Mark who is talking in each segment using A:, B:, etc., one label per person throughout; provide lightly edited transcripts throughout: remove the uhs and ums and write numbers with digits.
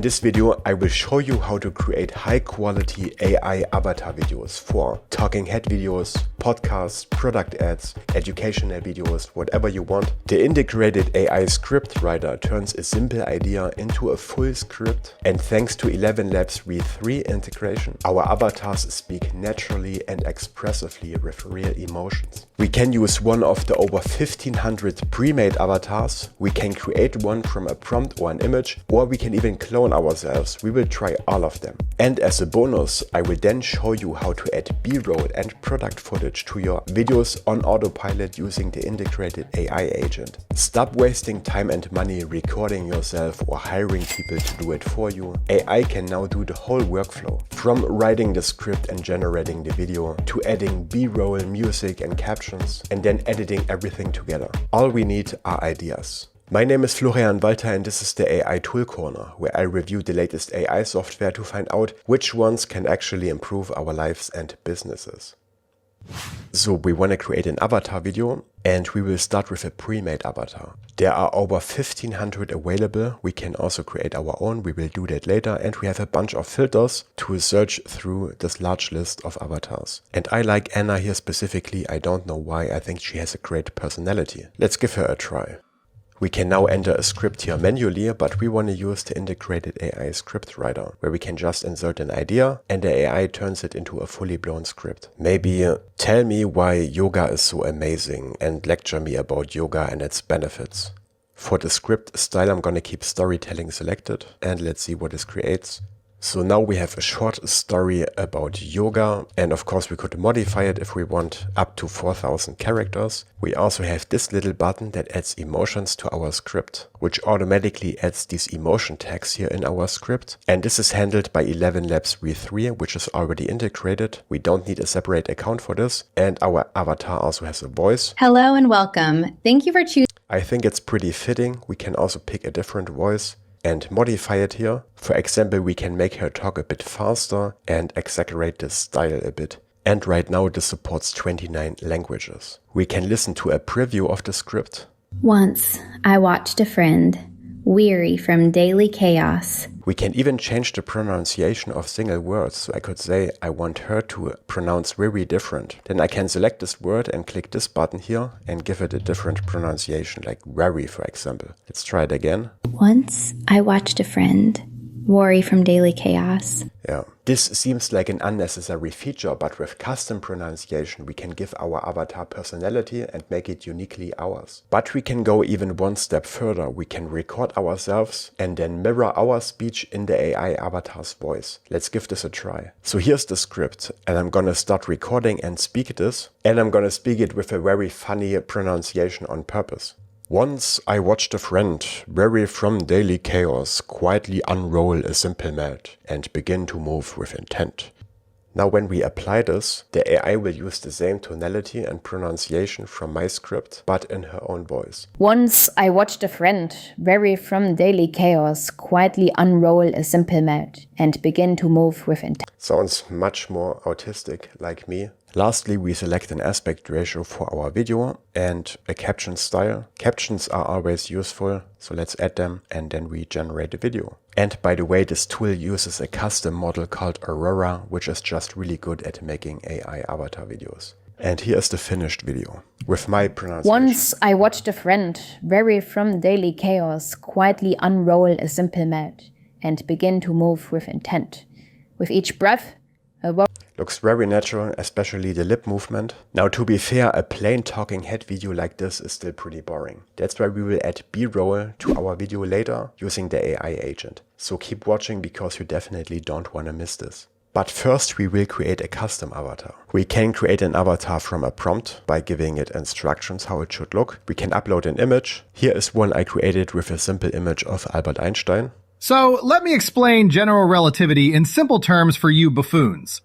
A: this video, I will show you how to create high-quality AI avatar videos for talking head videos, podcasts, product ads, educational videos, whatever you want. The integrated AI script writer turns a simple idea into a full script, and thanks to Elevenlabs V3 integration, our avatars speak naturally and expressively with real emotions. We can use one of the over 1500 pre-made avatars, we can create one from a prompt or an image, or we can even clone ourselves. We will try all of them. And as a bonus, I will then show you how to add B-roll and product footage to your videos on Autopilot using the integrated AI agent. Stop wasting time and money recording yourself or hiring people to do it for you. AI can now do the whole workflow, from writing the script and generating the video, to adding B-roll, music and captions, and then editing everything together. All we need are ideas. My name is Florian Walter and this is the AI Tool Corner, where I review the latest AI software to find out which ones can actually improve our lives and businesses. So we want to create an avatar video, and we will start with a pre-made avatar. There are over 1500 available. We can also create our own. We will do that later, and we have a bunch of filters to search through this large list of avatars. And I like Anna here specifically. I don't know why. I think she has a great personality. Let's give her a try. We can now enter a script here manually, but we want to use the integrated AI script writer, where we can just insert an idea and the AI turns it into a fully blown script. Maybe tell me why yoga is so amazing and lecture me about yoga and its benefits. For the script style, I'm gonna keep storytelling selected, and let's see what this creates. So now we have a short story about yoga, and of course we could modify it if we want, up to 4000 characters. We also have this little button that adds emotions to our script, which automatically adds these emotion tags here in our script. And this is handled by Elevenlabs V3, which is already integrated. We don't need a separate account for this. And our avatar also has a voice.
B: Hello and welcome. Thank you for choosing.
A: I think it's pretty fitting. We can also pick a different voice and modify it here. For example, we can make her talk a bit faster and exaggerate the style a bit. And right now this supports 29 languages. We can listen to a preview of the script.
B: Once I watched a friend, weary from daily chaos.
A: We can even change the pronunciation of single words. So I could say I want her to pronounce very different. Then I can select this word and click this button here and give it a different pronunciation, like very, for example. Let's try it again.
B: Once I watched a friend, worry from daily chaos.
A: Yeah, this seems like an unnecessary feature, but with custom pronunciation we can give our avatar personality and make it uniquely ours. But we can go even one step further. We can record ourselves and then mirror our speech in the AI avatar's voice. Let's give this a try. So here's the script, and I'm gonna start recording and speak this, and I'm gonna speak it with a very funny pronunciation on purpose. Once I watched a friend, weary from daily chaos, quietly unroll a simple mat and begin to move with intent. Now when we apply this, the AI will use the same tonality and pronunciation from my script, but in her own voice.
C: Once I watched a friend, weary from daily chaos, quietly unroll a simple mat and begin to move with intent.
A: Sounds much more autistic like me. Lastly, we select an aspect ratio for our video and a caption style. Captions are always useful, so let's add them and then we generate a video. And by the way, this tool uses a custom model called Aurora, which is just really good at making AI avatar videos. And here's the finished video with my pronunciation.
C: Once I watched a friend, weary from daily chaos, quietly unroll a simple mat and begin to move with intent. With each breath,
A: looks very natural, especially the lip movement. Now to be fair, a plain talking head video like this is still pretty boring. That's why we will add B-roll to our video later using the AI agent. So keep watching because you definitely don't want to miss this. But first we will create a custom avatar. We can create an avatar from a prompt by giving it instructions how it should look. We can upload an image. Here is one I created with a simple image of Albert Einstein.
D: So let me explain general relativity in simple terms for you buffoons.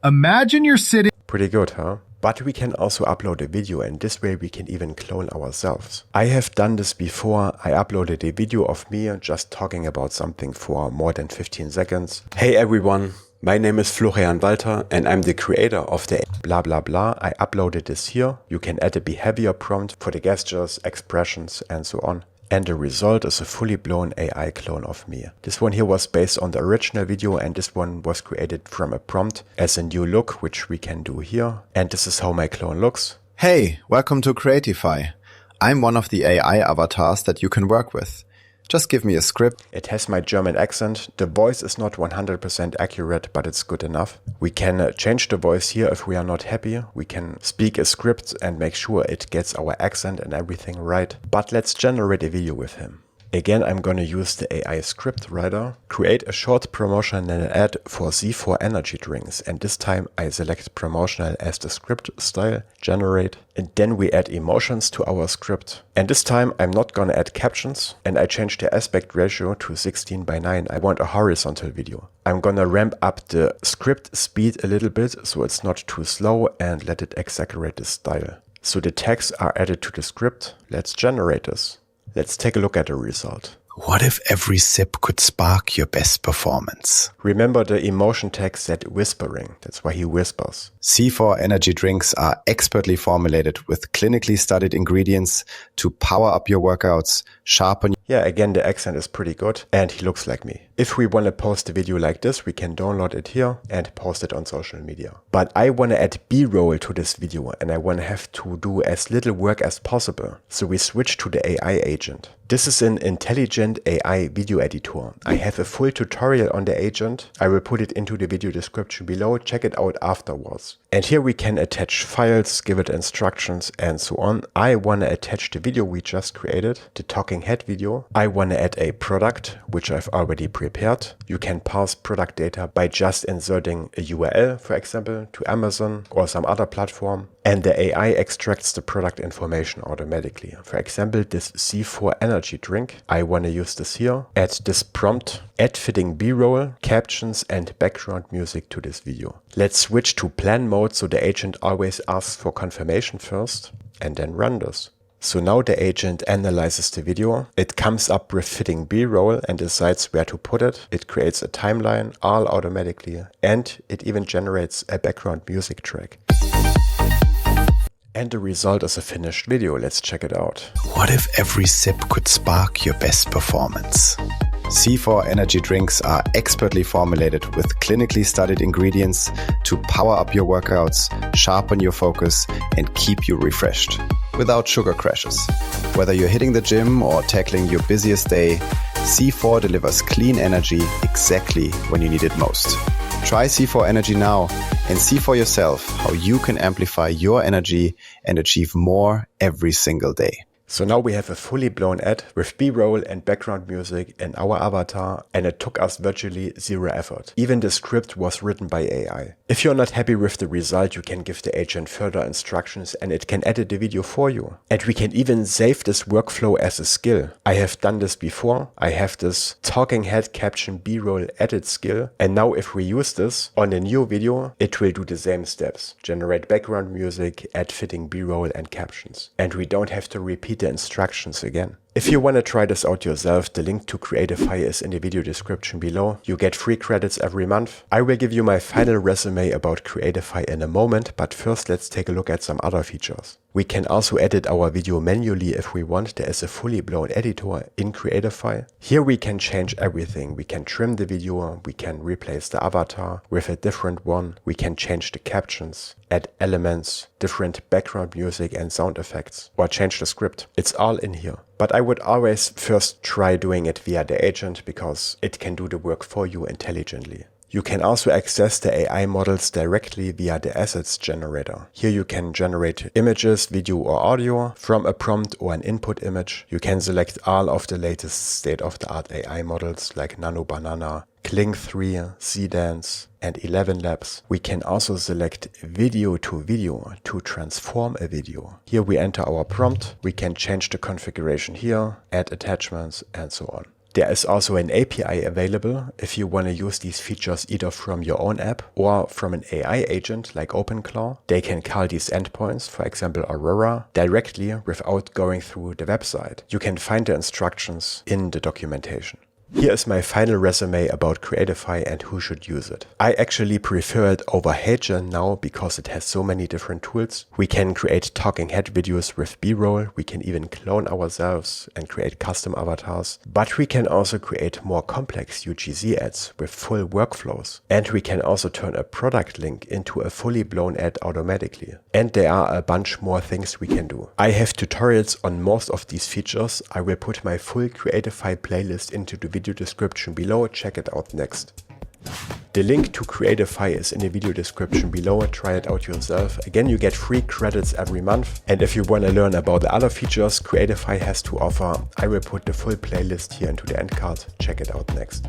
D: Imagine you're sitting...
A: Pretty good, huh? But we can also upload a video, and this way we can even clone ourselves. I have done this before. I uploaded a video of me just talking about something for more than 15 seconds. Hey everyone, my name is Florian Walter and I'm the creator of the blah blah blah. I uploaded this here. You can add a behavior prompt for the gestures, expressions and so on. And the result is a fully blown AI clone of me. This one here was based on the original video, and this one was created from a prompt as a new look, which we can do here. And this is how my clone looks.
E: Hey, welcome to Creatify. I'm one of the AI avatars that you can work with. Just give me a script.
A: It has my German accent. The voice is not 100% accurate, but it's good enough. We can change the voice here if we are not happy. We can speak a script and make sure it gets our accent and everything right. But let's generate a video with him. Again, I'm going to use the AI script writer, create a short promotional ad for Z4 energy drinks, and this time I select promotional as the script style, generate, and then we add emotions to our script. And this time I'm not going to add captions, and I change the aspect ratio to 16:9. I want a horizontal video. I'm going to ramp up the script speed a little bit so it's not too slow and let it exaggerate the style. So the tags are added to the script. Let's generate this. Let's take a look at the result.
E: What if every sip could spark your best performance?
A: Remember the emotion tag said whispering. That's why he whispers.
E: Z4 energy drinks are expertly formulated with clinically studied ingredients to power up your workouts, sharpen.
A: Yeah, again, the accent is pretty good and he looks like me. If we want to post a video like this, we can download it here and post it on social media. But I want to add B-roll to this video and I want to have to do as little work as possible. So we switch to the AI agent. This is an intelligent AI video editor. I have a full tutorial on the agent. I will put it into the video description below. Check it out afterwards. And here we can attach files, give it instructions and so on. I want to attach the video we just created, the talking head video. I want to add a product, which I've already prepared. You can parse product data by just inserting a URL, for example, to Amazon or some other platform. And the AI extracts the product information automatically. For example, this Z4 energy drink. I want to use this here. Add this prompt, add fitting B-roll, captions and background music to this video. Let's switch to plan mode so the agent always asks for confirmation first and then run this. So now the agent analyzes the video, it comes up with fitting B-roll and decides where to put it. It creates a timeline all automatically and it even generates a background music track. And the result is a finished video. Let's check it out.
E: What if every sip could spark your best performance? Z4 energy drinks are expertly formulated with clinically studied ingredients to power up your workouts, sharpen your focus, and keep you refreshed without sugar crashes. Whether you're hitting the gym or tackling your busiest day, Z4 delivers clean energy exactly when you need it most. Try Z4 Energy now and see for yourself how you can amplify your energy and achieve more every single day.
A: So now we have a fully blown ad with B-roll and background music in our avatar, and it took us virtually zero effort. Even the script was written by AI. If you're not happy with the result, you can give the agent further instructions and it can edit the video for you. And we can even save this workflow as a skill. I have done this before. I have this talking head caption B-roll edit skill. And now if we use this on a new video, it will do the same steps. Generate background music, add fitting B-roll and captions. And we don't have to repeat the instructions again. If you want to try this out yourself, the link to Creatify is in the video description below. You get free credits every month. I will give you my final resume about Creatify in a moment, but first let's take a look at some other features. We can also edit our video manually if we want. There is a fully blown editor in Creatify. Here we can change everything. We can trim the video, we can replace the avatar with a different one, we can change the captions, add elements, different background music and sound effects, or change the script. It's all in here. But I would always first try doing it via the agent because it can do the work for you intelligently. You can also access the AI models directly via the assets generator. Here you can generate images, video or audio from a prompt or an input image. You can select all of the latest state-of-the-art AI models like Nano Banana, Kling 3, Zdance and Elevenlabs. We can also select video to video to transform a video. Here we enter our prompt. We can change the configuration here, add attachments and so on. There is also an API available if you want to use these features either from your own app or from an AI agent like OpenClaw. They can call these endpoints, for example Aurora, directly without going through the website. You can find the instructions in the documentation. Here is my final resume about Creatify and who should use it. I actually prefer it over HeyGen now because it has so many different tools. We can create talking head videos with B-roll, we can even clone ourselves and create custom avatars, but we can also create more complex UGC ads with full workflows. And we can also turn a product link into a fully blown ad automatically. And there are a bunch more things we can do. I have tutorials on most of these features. I will put my full Creatify playlist into the video description below. Check it out next. The link to Creatify is in the video description below. Try it out yourself. Again, you get free credits every month. And if you want to learn about the other features Creatify has to offer, I will put the full playlist here into the end card. Check it out next.